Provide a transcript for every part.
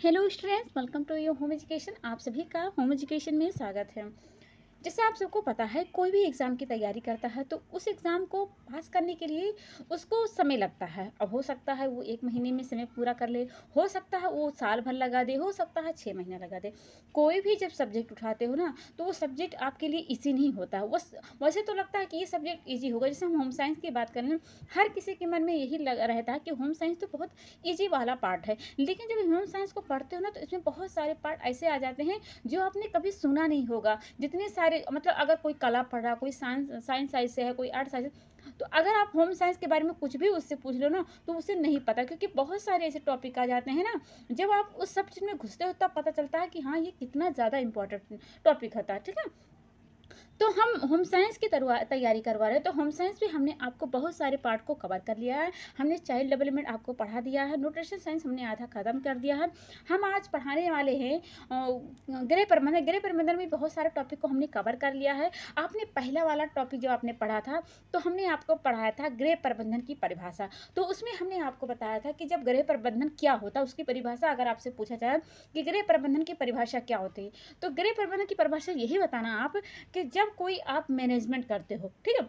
Hello students, welcome to your home education. आप सभी का होम एजुकेशन में स्वागत है। जैसे आप सबको पता है, कोई भी एग्ज़ाम की तैयारी करता है तो उस एग्ज़ाम को पास करने के लिए उसको समय लगता है। अब हो सकता है वो 1 महीने में समय पूरा कर ले, हो सकता है वो साल भर लगा दे, हो सकता है 6 महीना लगा दे। कोई भी जब सब्जेक्ट उठाते हो ना, तो वो सब्जेक्ट आपके लिए ईज़ी नहीं होता। वैसे तो लगता है कि ये सब्जेक्ट ईज़ी होगा। जैसे हम होम साइंस की बात करें, हर किसी के मन में यही लग रहता है कि होम साइंस तो बहुत ईज़ी वाला पार्ट है। लेकिन जब होम साइंस को पढ़ते हो ना, तो इसमें बहुत सारे पार्ट ऐसे आ जाते हैं जो आपने कभी सुना नहीं होगा। जितने सारे मतलब अगर कोई कला पढ़ रहा, कोई साइंस साइंस साइड से है, कोई आर्ट साइड से, तो अगर आप होम साइंस के बारे में कुछ भी उससे पूछ लो ना, तो उसे नहीं पता, क्योंकि बहुत सारे ऐसे टॉपिक आ जाते हैं ना। जब आप उस सब चीज़ में घुसते हो तब पता चलता है कि हाँ, ये कितना ज़्यादा इंपॉर्टेंट टॉपिक होता है। ठीक है। तो हम होम साइंस की तैयारी करवा रहे हैं, तो होम साइंस में हमने आपको बहुत सारे पार्ट को कवर कर लिया है। हमने चाइल्ड डेवलपमेंट आपको पढ़ा दिया है, न्यूट्रिशन साइंस हमने आधा खत्म कर दिया है। हम आज पढ़ाने वाले हैं गृह प्रबंधन में बहुत सारे टॉपिक को हमने कवर कर लिया है। आपने पहला वाला टॉपिक जो आपने पढ़ा था, तो हमने आपको पढ़ाया था गृह प्रबंधन की परिभाषा। तो उसमें हमने आपको बताया था कि जब गृह प्रबंधन क्या होता है, उसकी परिभाषा अगर आपसे पूछा जाए कि गृह प्रबंधन की परिभाषा क्या होती है, तो गृह प्रबंधन की परिभाषा यही बताना आप कि जब कोई आप मैनेजमेंट करते हो, ठीक है,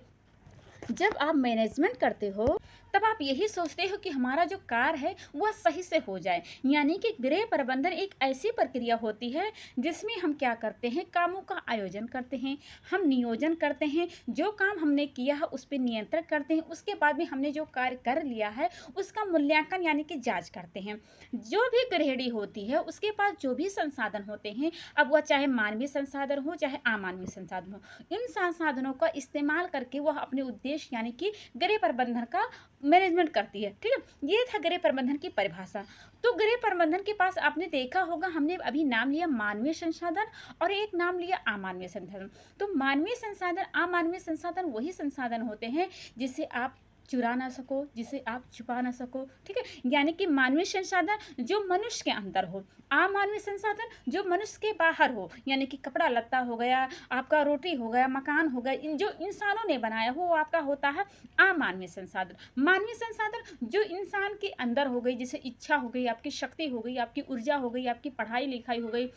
जब आप मैनेजमेंट करते हो तब आप यही सोचते हो कि हमारा जो कार्य है वह सही से हो जाए। यानी कि गृह प्रबंधन एक ऐसी प्रक्रिया होती है जिसमें हम क्या करते हैं, कामों का आयोजन करते हैं, हम नियोजन करते हैं, जो काम हमने किया है उस पर नियंत्रण करते हैं, उसके बाद में हमने जो कार्य कर लिया है उसका मूल्यांकन यानी कि जांच करते हैं। जो भी गृहिणी होती है उसके पास जो भी संसाधन होते हैं, अब वह चाहे मानवीय संसाधन हो चाहे अमानवीय संसाधन हो, इन संसाधनों का इस्तेमाल करके वह अपने उद्देश्य यानी कि गृह प्रबंधन का मैनेजमेंट करती है। ठीक है, ये था गृह प्रबंधन की परिभाषा। तो गृह प्रबंधन के पास आपने देखा होगा, हमने अभी नाम लिया मानवीय संसाधन और एक नाम लिया अमानवीय संसाधन। तो मानवीय संसाधन अमानवीय संसाधन वही संसाधन होते हैं जिसे आप चुरा ना सको, जिसे आप छुपा ना सको। ठीक है, यानी कि मानवीय संसाधन जो मनुष्य के अंदर हो, अमानवीय संसाधन जो मनुष्य के बाहर हो, यानी कि कपड़ा लत्ता हो गया, आपका रोटी हो गया, मकान हो गया, इन जो इंसानों ने बनाया हो वो आपका होता है अमानवीय संसाधन। मानवीय संसाधन जो इंसान के अंदर हो गई, जैसे इच्छा हो गई, आपकी शक्ति हो गई, आपकी ऊर्जा हो गई, आपकी पढ़ाई लिखाई हो गई,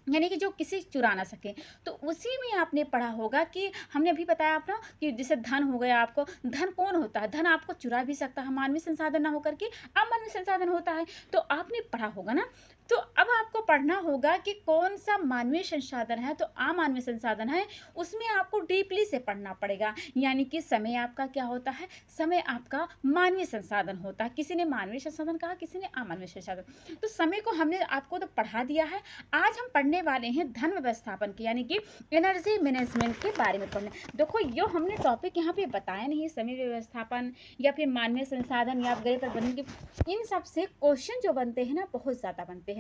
यानी कि जो किसी चुरा ना सके। तो उसी में आपने पढ़ा होगा कि हमने अभी बताया आपको कि जैसे धन हो गया, आपको धन कौन होता है, धन आपको चुरा भी सकता है, मानवीय संसाधन ना होकर के अमानवीय संसाधन होता है। तो आपने पढ़ा होगा ना। तो अब आपको पढ़ना होगा कि कौन सा मानवीय संसाधन है तो अमानवीय संसाधन है, उसमें आपको डीपली से पढ़ना पड़ेगा। यानी कि समय आपका क्या होता है, समय आपका मानवीय संसाधन होता है। किसी ने मानवीय संसाधन कहा, किसी ने अमानवीय संसाधन। तो समय को हमने आपको तो पढ़ा दिया है। आज हम पढ़ने वाले हैं धन व्यवस्थापन के, यानी कि एनर्जी मैनेजमेंट के बारे में पढ़ने। देखो, यो हमने टॉपिक यहाँ पे बताया नहीं, समय व्यवस्थापन या फिर मानवीय संसाधन या गृह प्रबंधन के, इन सब से क्वेश्चन जो बनते हैं ना, बहुत ज़्यादा बनते हैं।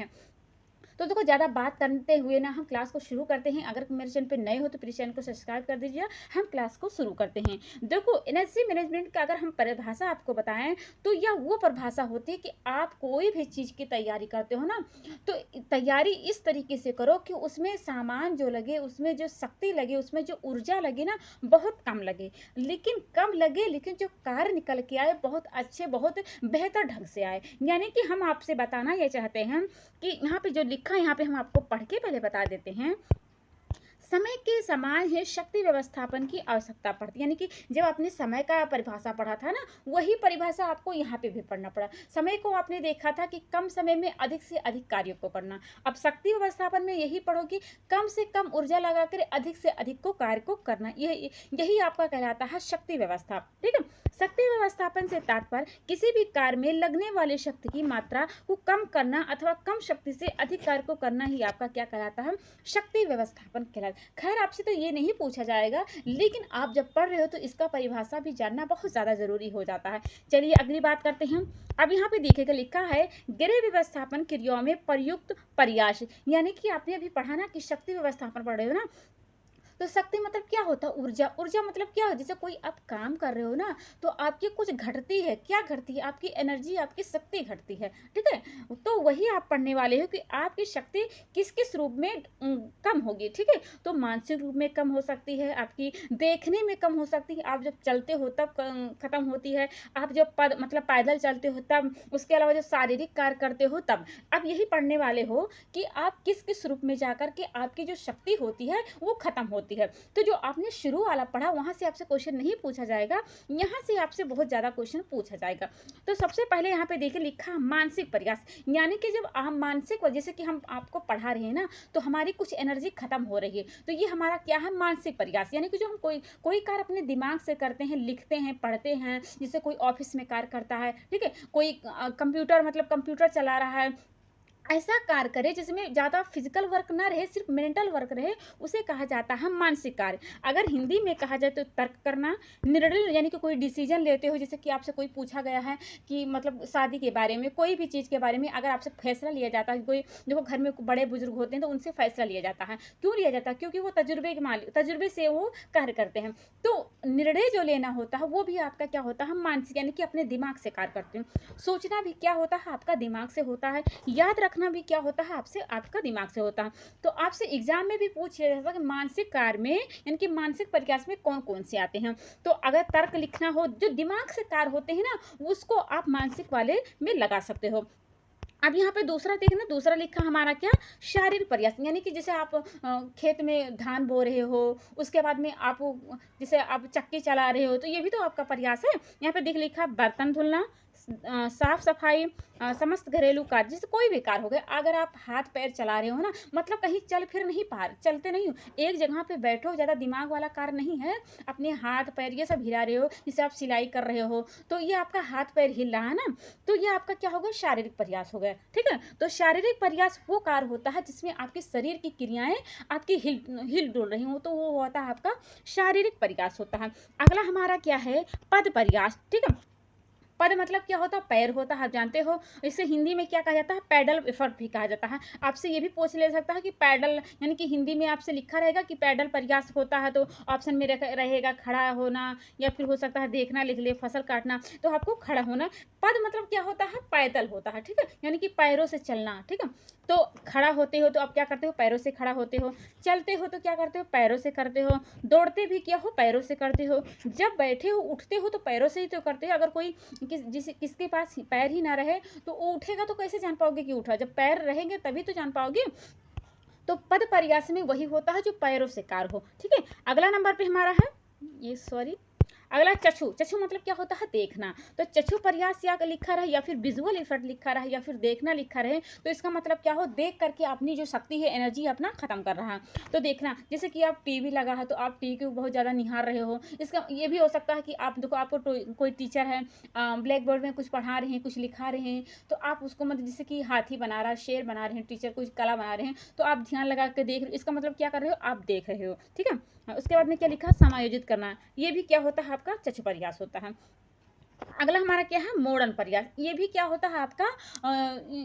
तो देखो, ज़्यादा बात करते हुए ना हम क्लास को शुरू करते हैं। अगर मेरे चैनल पे नए हो तो प्लीज़ चैनल को सब्सक्राइब कर दीजिए। हम क्लास को शुरू करते हैं। देखो, एनर्जी मैनेजमेंट का अगर हम परिभाषा आपको बताएं, तो यह वो परिभाषा होती है कि आप कोई भी चीज़ की तैयारी करते हो ना, तो तैयारी इस तरीके से करो कि उसमें सामान जो लगे, उसमें जो शक्ति लगे, उसमें जो ऊर्जा लगे ना, बहुत कम लगे, लेकिन कम लगे, लेकिन जो कार्य निकल के आए बहुत अच्छे, बहुत बेहतर ढंग से आए। यानी कि हम आपसे बताना ये चाहते हैं कि यहाँ पे जो लिखा है, यहाँ पे हम आपको पढ़ के पहले बता देते हैं। समय के समान ही शक्ति व्यवस्थापन की आवश्यकता पड़ती है। यानी कि जब आपने समय का परिभाषा पढ़ा था ना, वही परिभाषा आपको यहाँ पे भी पढ़ना पड़ा। समय को आपने देखा था कि कम समय में अधिक से अधिक कार्यों को करना। अब शक्ति व्यवस्थापन में यही पढ़ो कि कम से कम ऊर्जा लगाकर अधिक से अधिक को कार्य को करना। यही आपका कहलाता है शक्ति व्यवस्था। ठीक है, शक्ति व्यवस्थापन से तात्पर्य किसी भी कार्य में लगने वाली शक्ति की मात्रा को कम करना अथवा कम शक्ति से अधिक कार्य को करना ही आपका क्या कहलाता है, शक्ति व्यवस्थापन कहलाता है। खैर, आपसे तो ये नहीं पूछा जाएगा, लेकिन आप जब पढ़ रहे हो तो इसका परिभाषा भी जानना बहुत ज़्यादा ज़रूरी हो जाता है। चलिए अगली बात करते हैं। अब यहाँ पे देखिएगा, लिखा है गृह व्यवस्थापन क्रियाओं में प्रयुक्त प्रयास। यानी कि आपने अभी पढ़ा ना कि शक्ति व्यवस्थापन पढ़ रहे हो ना, तो शक्ति मतलब क्या होता है? ऊर्जा। ऊर्जा मतलब क्या है? जैसे कोई आप काम कर रहे हो ना, तो आपकी कुछ घटती है, क्या घटती है? आपकी एनर्जी, आपकी शक्ति घटती है, ठीक है? तो वही आप पढ़ने वाले हो कि आपकी शक्ति किस-किस रूप में कम होगी, ठीक है? तो मानसिक रूप में कम हो सकती है, आपकी देखने में कम हो सकती है, आप जब चलते हो तब खत्म होती है, आप जब पद मतलब पैदल चलते हो तब, उसके अलावा जब शारीरिक कार्य करते हो तब। आप यही पढ़ने वाले हो कि आप किस-किस रूप में जाकर के आपकी जो शक्ति होती है, वो खत्म होती है। तो जो आपने शुरू वाला पढ़ा, वहाँ से आपसे क्वेश्चन नहीं पूछा जाएगा, यहाँ से आपसे बहुत ज़्यादा क्वेश्चन पूछा जाएगा। तो सबसे पहले यहाँ पे देखिए लिखा मानसिक प्रयास, यानी कि जब हम मानसिक, जैसे कि हम आपको पढ़ा रहे हैं ना, तो हमारी कुछ एनर्जी खत्म हो रही है, तो ये हमारा क्या है? मानसिक प्रयास, यानी कि जो हम कोई कोई कार्य अपने दिमाग से करते हैं, लिखते हैं, पढ़ते हैं, जैसे कोई ऑफिस में कार्य करता है, ठीक है? कोई कंप्यूटर मतलब कंप्यूटर चला रहा है, ऐसा कार्य करे जिसमें ज़्यादा फिजिकल वर्क ना रहे, सिर्फ मेंटल वर्क रहे, उसे कहा जाता है मानसिक कार्य। अगर हिंदी में कहा जाए तो तर्क करना, निर्णय यानी कि कोई डिसीजन लेते हो, जैसे कि आपसे कोई पूछा गया है कि मतलब शादी के बारे में, कोई भी चीज़ के बारे में अगर आपसे फैसला लिया जाता है, कोई देखो घर में बड़े बुजुर्ग होते हैं तो उनसे फैसला लिया जाता है। क्यों लिया जाता है? क्योंकि वो तजुर्बे के मालिक, तजुर्बे से वो कार्य करते हैं। तो निर्णय जो लेना होता है वो भी आपका क्या होता है? मानसिक, यानी कि अपने दिमाग से कार्य करते हैं। सोचना भी क्या होता है? आपका दिमाग से होता है। याद रखना भी क्या होता है? आपसे, आपका दिमाग से होता है। तो आपसे एग्जाम में भी पूछ लिया जाता है कि मानसिक कार्य में, यानी कि मानसिक प्रयास में कौन कौन से आते हैं। तो अगर तर्क लिखना हो, जो दिमाग से कार्य होते हैं ना, उसको आप मानसिक वाले में लगा सकते हो। अब यहाँ पे दूसरा देखना, दूसरा लिखा हमारा क्या? शारीरिक प्रयास, यानी कि जैसे आप खेत में धान बो रहे हो, उसके बाद में आप जैसे आप चक्की चला रहे हो, तो ये भी तो आपका प्रयास है। यहाँ पे देख लिखा बर्तन धुलना, साफ सफाई, समस्त घरेलू कार्य, जैसे कोई भी कार्य हो गया। अगर आप हाथ पैर चला रहे हो ना, मतलब कहीं चल फिर नहीं पा रहे, चलते नहीं हो, एक जगह पे बैठो, ज़्यादा दिमाग वाला कार्य नहीं है, अपने हाथ पैर ये सब हिला रहे हो, जैसे आप सिलाई कर रहे हो, तो ये आपका हाथ पैर हिल रहा है ना, तो ये आपका क्या होगा? शारीरिक प्रयास हो गया, ठीक है? तो शारीरिक प्रयास वो कार्य होता है जिसमें आपके शरीर की क्रियाएं आपकी हिल डुल रही हो, तो वो होता है आपका शारीरिक प्रयास होता है। अगला हमारा क्या है? पद प्रयास, ठीक है? पद मतलब क्या होता है? पैर होता है, आप जानते हो। इसे हिंदी में क्या कहा जाता है? पैडल एफर्ट भी कहा जाता है। आपसे ये भी पूछ ले सकता है कि पैडल, यानी कि हिंदी में आपसे लिखा रहेगा कि पैडल प्रयास होता है, तो ऑप्शन में रहेगा खड़ा होना, या फिर हो सकता है देखना लिख ले, फसल काटना, तो आपको खड़ा होना। पद मतलब क्या होता है? पैदल होता है, ठीक है? यानी कि पैरों से चलना, ठीक है? तो खड़ा होते हो तो आप क्या करते हो? पैरों से खड़ा होते हो। चलते हो तो क्या करते हो? पैरों से करते हो। दौड़ते भी क्या हो? पैरों से करते हो। जब बैठे हो, उठते हो, तो पैरों से ही तो करते हो। अगर कोई किसके पास पैर ही ना रहे, तो वो उठेगा तो कैसे जान पाओगे कि उठा? जब पैर रहेंगे तभी तो जान पाओगे। तो पद प्रयास में वही होता है जो पैरों से कार्य हो, ठीक है? अगला नंबर पे हमारा है, ये सॉरी, अगला चक्षु। चक्षु मतलब क्या होता है? देखना। तो चक्षु प्रयास या लिखा रहे, या फिर विजुअल इफर्ट लिखा रहे, या फिर देखना लिखा रहे, तो इसका मतलब क्या हो? देख करके अपनी जो शक्ति है, एनर्जी अपना खत्म कर रहा है। तो देखना, जैसे कि आप टीवी लगा है तो आप टीवी को बहुत ज़्यादा निहार रहे हो। इसका ये भी हो सकता है कि आप देखो, आपको कोई टीचर है, ब्लैक बोर्ड में कुछ पढ़ा रहे हैं, कुछ लिखा रहे हैं, तो आप उसको मतलब जैसे कि हाथी बना रहा है, शेर बना रहे हैं, टीचर कुछ कला बना रहे हैं, तो आप ध्यान लगा के देख रहे हो। इसका मतलब क्या कर रहे हो? आप देख रहे हो, ठीक है? उसके बाद में क्या लिखा? समायोजित करना। ये भी क्या होता है? आपका चक्षु प्रयास होता है। अगला हमारा क्या है? मोड़न प्रयास। ये भी क्या होता है आपका?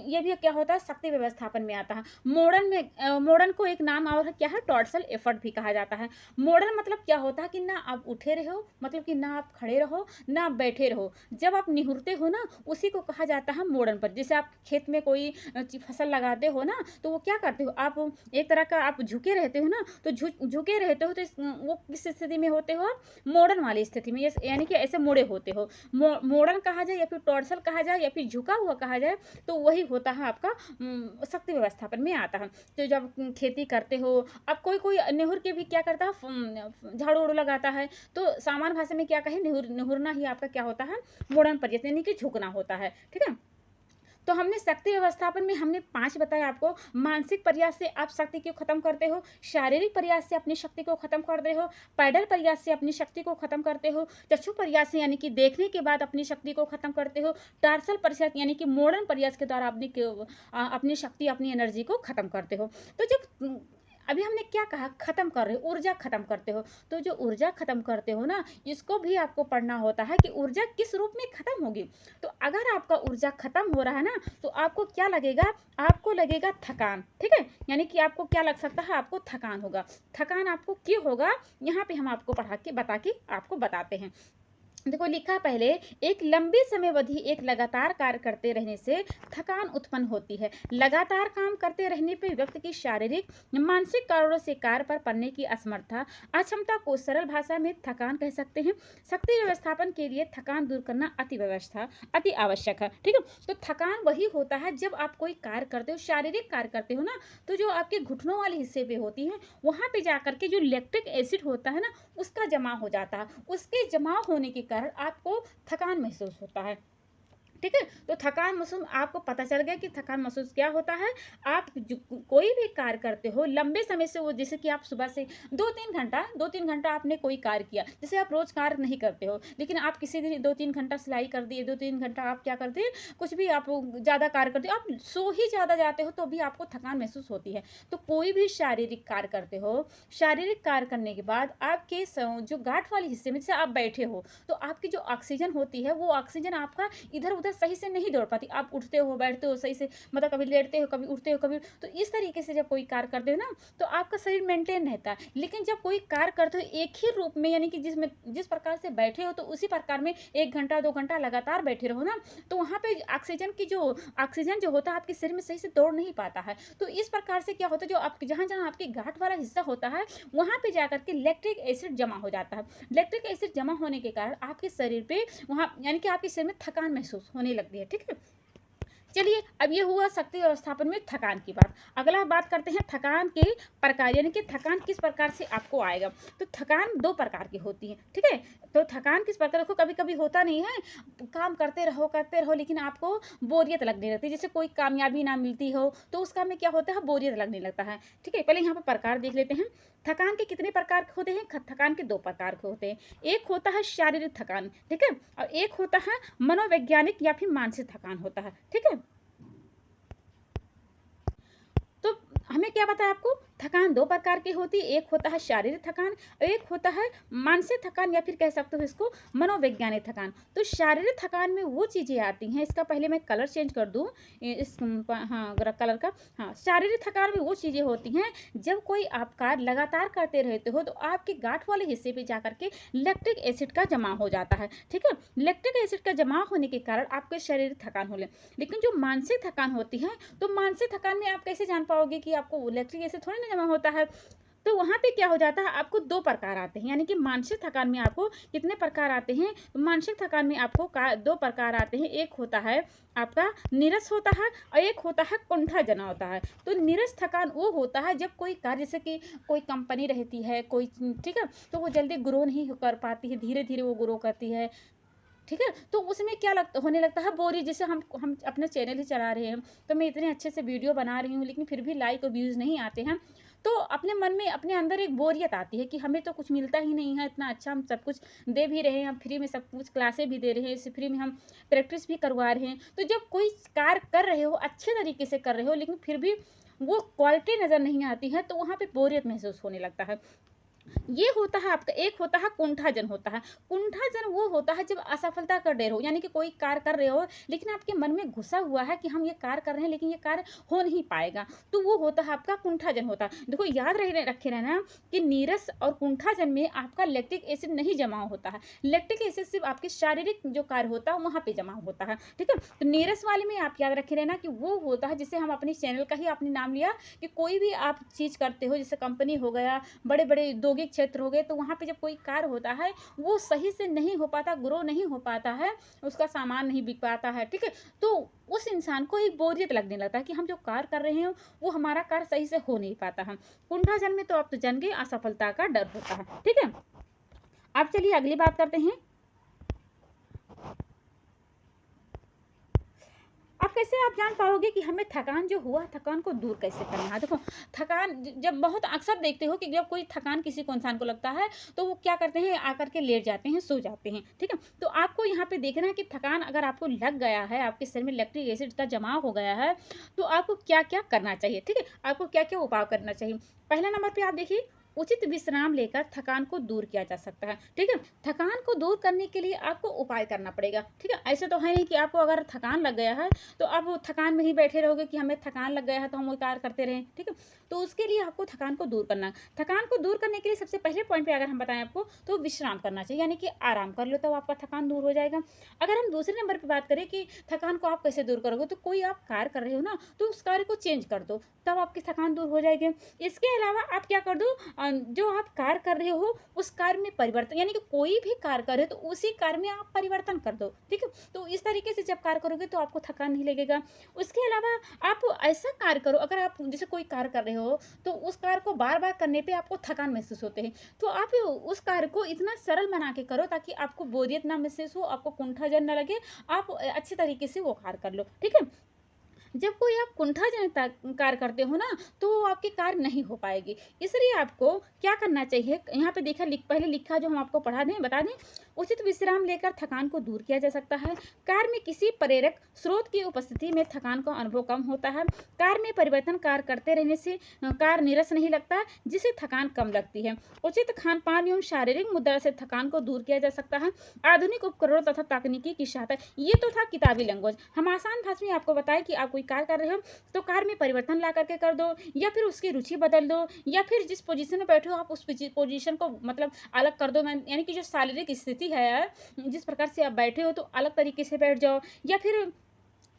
ये भी क्या होता है? शक्ति व्यवस्थापन में आता है। मोड़न में मोड़न को एक नाम और क्या है? टॉर्सल एफर्ट भी कहा जाता है। मोड़न मतलब क्या होता है कि ना आप उठे रहो, मतलब कि ना आप खड़े रहो, ना आप बैठे रहो, जब आप निहुरते हो ना, उसी को कहा जाता है मोड़न पर। जैसे आप खेत में कोई फसल लगाते हो ना, तो वो क्या करते हो? आप एक तरह का आप झुके रहते हो ना, तो झुके रहते हो, तो वो किस स्थिति में होते हो? आप मोड़न वाली स्थिति में, यानी कि ऐसे मोड़े होते हो। मोड़न कहा जाए, या फिर टॉर्सल कहा जाए, या फिर झुका हुआ कहा जाए, तो वही होता है आपका शक्ति व्यवस्थापन में आता है। तो जब खेती करते हो, अब कोई कोई निहुर के भी क्या करता है? झाड़ू उड़ू लगाता है, तो सामान्य भाषा में क्या कहें? निहुरना ही आपका क्या होता है? मोड़न प्रयास, यानी कि झुकना होता है, ठीक है? तो हमने शक्ति व्यवस्थापन में हमने 5 बताया आपको। मानसिक प्रयास से आप शक्ति को खत्म करते हो, शारीरिक प्रयास से अपनी शक्ति को खत्म करते हो, पैडल प्रयास से अपनी शक्ति को खत्म करते हो, चक्षु प्रयास से यानी कि देखने के बाद अपनी शक्ति को खत्म करते हो, टार्सल प्रयास यानी कि मोड़न प्रयास के द्वारा अपनी शक्ति, अपनी एनर्जी को खत्म करते हो। तो जब अभी हमने क्या कहा, खत्म कर रहे हो, ऊर्जा खत्म करते हो। तो जो ऊर्जा खत्म करते हो ना, इसको भी आपको पढ़ना होता है कि ऊर्जा किस रूप में खत्म होगी। तो अगर आपका ऊर्जा खत्म हो रहा है ना, तो आपको क्या लगेगा, आपको लगेगा थकान, ठीक है। यानी कि आपको क्या लग सकता है, आपको थकान होगा। थकान आपको क्यों होगा, यहाँ पे हम आपको पढ़ा के बता के आपको बताते हैं। देखो लिखा पहले, एक लंबी समयावधि एक लगातार कार्य करते रहने से थकान उत्पन्न होती है। लगातार काम करते रहने पर व्यक्ति की शारीरिक मानसिक कारणों से कार्य पर पड़ने की असमर्थता, अक्षमता को सरल भाषा में थकान कह सकते हैं। शक्ति व्यवस्थापन के लिए थकान दूर करना अति आवश्यक है, ठीक है। तो थकान वही होता है जब आप कोई कार्य करते हो, शारीरिक कार्य करते हो ना, तो जो आपके घुटनों वाले हिस्से पे होती है, वहां पे जाकर के जो लैक्टिक एसिड होता है ना, उसका जमा हो जाता है। उसके जमा होने के कारण आपको थकान महसूस होता है, ठीक है। तो थकान महसूस, आपको पता चल गया कि थकान महसूस क्या होता है। आप कोई भी कार्य करते हो लंबे समय से, वो जैसे कि आप सुबह से 2-3 घंटा आपने कोई कार्य किया, जैसे आप रोज कार्य नहीं करते हो, लेकिन आप किसी दिन 2-3 घंटा सिलाई कर दिए, 2-3 घंटा आप क्या करते हैं, कुछ भी आप ज़्यादा कार्य करते हो, आप सो ही ज़्यादा जाते हो, तो भी आपको थकान महसूस होती है। तो कोई भी शारीरिक कार्य करते हो, शारीरिक कार्य करने के बाद आपके जो गांठ वाले हिस्से में, जैसे आप बैठे हो, तो आपकी जो ऑक्सीजन होती है, वो ऑक्सीजन आपका इधर उधर सही से नहीं दौड़ पाती। आप उठते हो, बैठते हो सही से, मतलब कभी लेटते हो, कभी उठते हो, कभी, तो इस तरीके से जब कोई कार्य करते हो ना, तो आपका शरीर मेंटेन रहता है। लेकिन जब कोई कार्य करते हो एक ही रूप में, यानी कि जिस प्रकार से बैठे हो, तो उसी प्रकार में 1 घंटा 2 घंटा लगातार बैठे रहो ना, तो वहां पे ऑक्सीजन जो होता है आपके शरीर में सही से दौड़ नहीं पाता है। तो इस प्रकार से क्या होता है, जो आप जहां जहां आपके गांठ वाला हिस्सा होता है, वहां पे जाकर के लैक्टिक एसिड जमा हो जाता है। लैक्टिक एसिड जमा होने के कारण आपके शरीर पे वहां, यानी कि आपके शरीर में थकान महसूस होने लगती है, ठीक है। चलिए, अब ये हुआ शक्ति व्यवस्थापन में थकान की बात। अगला बात करते हैं थकान के प्रकार, यानी कि थकान किस प्रकार से आपको आएगा। तो थकान 2 प्रकार की होती है, ठीक है। तो थकान किस प्रकार, देखो कभी कभी होता नहीं है, काम करते रहो लेकिन आपको बोरियत लगने लगती है, जैसे कोई कामयाबी ना मिलती हो, तो उस काम में क्या होता है, बोरियत लगने लगता है, ठीक है। पहले यहाँ पर प्रकार देख लेते हैं। थकान के कितने प्रकार होते हैं, थकान के 2 प्रकार के होते हैं। एक होता है शारीरिक थकान, ठीक है, और एक होता है मनोवैज्ञानिक या फिर मानसिक थकान होता है, ठीक है। तो हमें क्या बताया आपको, थकान 2 प्रकार की होती है, एक होता है शारीरिक थकान और एक होता है मानसिक थकान, या फिर कह सकते हो इसको मनोवैज्ञानिक थकान। तो शारीरिक थकान में वो चीज़ें आती हैं, इसका पहले मैं कलर चेंज कर दूँ इस, हाँ कलर का, हाँ। शारीरिक थकान में वो चीज़ें होती हैं जब कोई आप कार्य लगातार करते रहते हो, तो आपके गांठ वाले हिस्से पे जाकर के लैक्टिक एसिड का जमा हो जाता है, ठीक है। लैक्टिक एसिड का जमा होने के कारण आपके शारीरिक थकान हो। लेकिन जो मानसिक थकान होती है, तो मानसिक थकान में आप कैसे जान पाओगे कि आपको लैक्टिक एसिड थोड़ी ना जमा होता है। तो वहां पे क्या हो जाता है, आपको 2 प्रकार आते हैं, यानी कि मानसिक थकान में आपको कितने प्रकार आते हैं, तो मानसिक थकान में आपको 2 प्रकार आते हैं। एक होता है आपका नीरस होता है और एक होता है कुंठाजन होता है। तो नीरस थकान वो होता है जब कोई कार्य, जैसे कि कोई कंपनी रहती है कोई, ठीक है, तो वो जल्दी ग्रो नहीं कर पाती है, धीरे धीरे वो ग्रो करती है, ठीक है। तो उसमें क्या होने लगता है, बोरी, जैसे हम अपना चैनल ही चला रहे हैं, तो मैं इतने अच्छे से वीडियो बना रही हूँ, लेकिन फिर भी लाइक और व्यूज़ नहीं आते हैं, तो अपने मन में, अपने अंदर एक बोरियत आती है कि हमें तो कुछ मिलता ही नहीं है, इतना अच्छा हम सब कुछ दे भी रहे हैं, हम फ्री में सब कुछ क्लासें भी दे रहे हैं, इसे फ्री में हम प्रैक्टिस भी करवा रहे हैं। तो जब कोई कार्य कर रहे हो, अच्छे तरीके से कर रहे हो, लेकिन फिर भी वो क्वालिटी नज़र नहीं आती है, तो वहाँ पे बोरियत महसूस होने लगता है। ये होता है आपका, एक होता है कुंठाजन होता है। कुंठाजन वो होता है जब असफलता का डर हो, यानी कि कोई कार्य कर रहे हो, लेकिन आपके मन में घुसा हुआ है कि हम ये कार्य कर रहे हैं, लेकिन ये कार्य हो नहीं पाएगा, तो वो होता है आपका कुंठाजन होता है। देखो याद रखे रहना कि नीरस और कुंठाजन में आपका लैक्टिक एसिड नहीं जमा होता है। लैक्टिक एसिड सिर्फ आपके शारीरिक जो कार्य होता है वहां पे जमा होता है, ठीक है। तो नीरस वाले में आप याद रखे रहना कि वो होता है, जिसे हम अपने चैनल का ही आपने नाम लिया, कि कोई भी आप चीज करते हो, जैसे कंपनी हो गया, बड़े बड़े औद्योगिक क्षेत्र हो गए, तो वहाँ पे जब कोई कार्य होता है, वो सही से नहीं हो पाता, ग्रो नहीं हो पाता है, उसका सामान नहीं बिक पाता है, ठीक है। तो उस इंसान को एक बोरियत लगने लगता है कि हम जो कार्य कर रहे हैं, वो हमारा कार्य सही से हो नहीं पाता है। कुंठाजन में तो आप तो जान गए, असफलता का डर होता है, ठीक है। अब चलिए अगली बात करते हैं। अब कैसे आप जान पाओगे कि हमें थकान जो हुआ, थकान को दूर कैसे करना है? देखो, थकान जब बहुत अक्सर देखते हो कि जब कोई थकान किसी को इंसान को लगता है, तो वो क्या करते हैं, आकर के लेट जाते हैं, सो जाते हैं, ठीक है? तो आपको यहाँ पे देखना है कि थकान अगर आपको लग गया है, आपके शरीर में लैक्टिक एसिड का जमाव हो गया है, तो आपको क्या-क्या करना चाहिए, ठीक है? आपको क्या-क्या उपाय करना चाहिए? पहला नंबर पे आप देखिए, उचित विश्राम लेकर थकान को दूर किया जा सकता है, ठीक है? थकान को दूर करने के लिए आपको उपाय करना पड़ेगा, ठीक है? ऐसे तो है नहीं कि आपको अगर थकान लग गया है, तो आप वो थकान में ही बैठे रहोगे कि हमें थकान लग गया है, तो हम वो कार्य करते रहें, ठीक है? तो उसके लिए आपको थकान को दूर करना है। थकान को दूर करने के लिए सबसे पहले पॉइंट पे अगर हम बताएँ आपको, तो विश्राम करना चाहिए, यानी कि आराम कर लो, तब आपका थकान दूर हो जाएगा। अगर हम दूसरे नंबर पे बात करें कि थकान को आप कैसे दूर करोगे, तो कोई आप कार्य कर रहे हो ना, तो उस कार्य को चेंज कर दो, तब आपकी थकान दूर हो जाएगी। इसके अलावा आप क्या कर दो, जो आप कार्य कर रहे हो, उस कार्य में परिवर्तन, यानी कि कोई भी कार्य कर रहे हो, तो उसी कार्य में आप परिवर्तन कर दो, ठीक है? तो इस तरीके से जब कार्य करोगे, तो आपको थकान नहीं लगेगा। उसके अलावा आप ऐसा कार्य करो, अगर आप जैसे कोई कार्य कर रहे हो, तो उस कार्य को बार-बार करने पे आपको थकान महसूस होते हैं, तो आप उस कार्य को इतना सरल बना के करो ताकि आपको बोरियत ना महसूस हो, आपको कुंठाजन ना लगे, आप अच्छे तरीके से वो कार्य कर लो, ठीक है? जब कोई आप कुंठाजनक कार्य करते हो ना, तो वो आपके कार्य नहीं हो पाएगी। इसलिए आपको क्या करना चाहिए, यहाँ पे देखा पहले लिखा जो हम आपको पढ़ा दें, बता दें। उचित विश्राम लेकर थकान को दूर किया जा सकता है। कार्य में किसी प्रेरक स्रोत की उपस्थिति में थकान का अनुभव कम होता है। कार्य में परिवर्तन कार्य करते रहने से कार्य नीरस नहीं लगता, जिससे थकान कम लगती है। उचित खान पान एवं शारीरिक मुद्रा से थकान को दूर किया जा सकता है। आधुनिक उपकरणों तथा तकनीकी की सहायता, ये तो था किताबी लैंग्वेज। हम आसान भाषा में आपको बताएं कि आप कोई कार्य कर रहे हो, तो कार्य में परिवर्तन ला करके कर दो, या फिर उसकी रुचि बदल दो, या फिर जिस पोजीशन में बैठे हो आप उस पोजीशन को मतलब अलग कर दो, यानी कि जो शारीरिक स्थिति है, जिस प्रकार से आप बैठे हो, तो अलग तरीके से बैठ जाओ, या फिर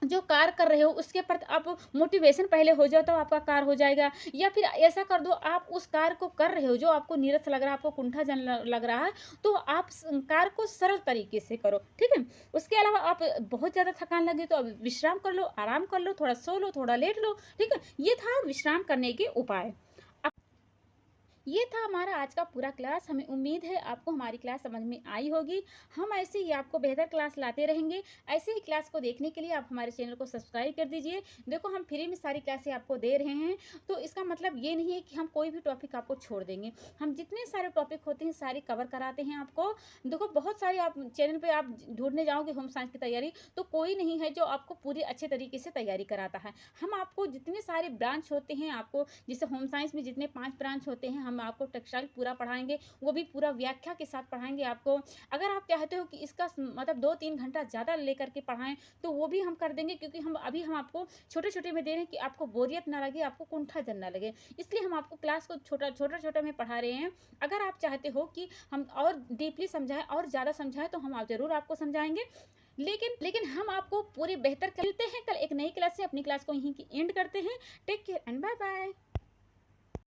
जो कार्य कर रहे हो उसके प्रति आप मोटिवेशन पहले हो जाओ, तो आपका कार्य हो जाएगा। या फिर ऐसा कर दो, आप उस कार्य को कर रहे हो जो आपको नीरस लग रहा है, आपको कुंठाजन लग रहा है, तो आप कार्य को सरल तरीके से करो, ठीक है? उसके अलावा आप बहुत ज़्यादा थकान लगे तो अब विश्राम कर लो, आराम कर लो, थोड़ा सो लो, थोड़ा लेट लो, ठीक है? ये था विश्राम करने के उपाय। ये था हमारा आज का पूरा क्लास। हमें उम्मीद है आपको हमारी क्लास समझ में आई होगी। हम ऐसे ही आपको बेहतर क्लास लाते रहेंगे। ऐसे ही क्लास को देखने के लिए आप हमारे चैनल को सब्सक्राइब कर दीजिए। देखो, हम फ्री में सारी क्लासें आपको दे रहे हैं, तो इसका मतलब ये नहीं है कि हम कोई भी टॉपिक आपको छोड़ देंगे। हम जितने सारे टॉपिक होते हैं सारे कवर कराते हैं आपको। देखो, बहुत सारे आप चैनल पर आप ढूंढने जाओगे होम साइंस की तैयारी, तो कोई नहीं है जो आपको पूरी अच्छे तरीके से तैयारी कराता है। हम आपको जितने सारे ब्रांच होते हैं, आपको जैसे होम साइंस में जितने 5 ब्रांच होते हैं, हम आपको टेक्सटाइल पूरा पढ़ाएंगे, वो भी पूरा व्याख्या के साथ पढ़ाएंगे आपको। अगर आप चाहते हो कि इसका मतलब 2-3 घंटा ज़्यादा लेकर के पढ़ाएं, तो वो भी हम कर देंगे, क्योंकि हम आपको छोटे-छोटे में दे रहे हैं कि आपको बोरियत ना लगे, आपको कुंठाजन ना लगे। इसलिए हम आपको क्लास को छोटा-छोटा में पढ़ा रहे हैं। अगर आप चाहते हो कि हम और डीपली समझाएं और ज़्यादा समझाएं, तो हम आप ज़रूर आपको समझाएंगे। लेकिन हम आपको पूरी बेहतर मिलते हैं कल एक नई क्लास से। अपनी क्लास को यहीं की एंड करते हैं। Take care and bye bye.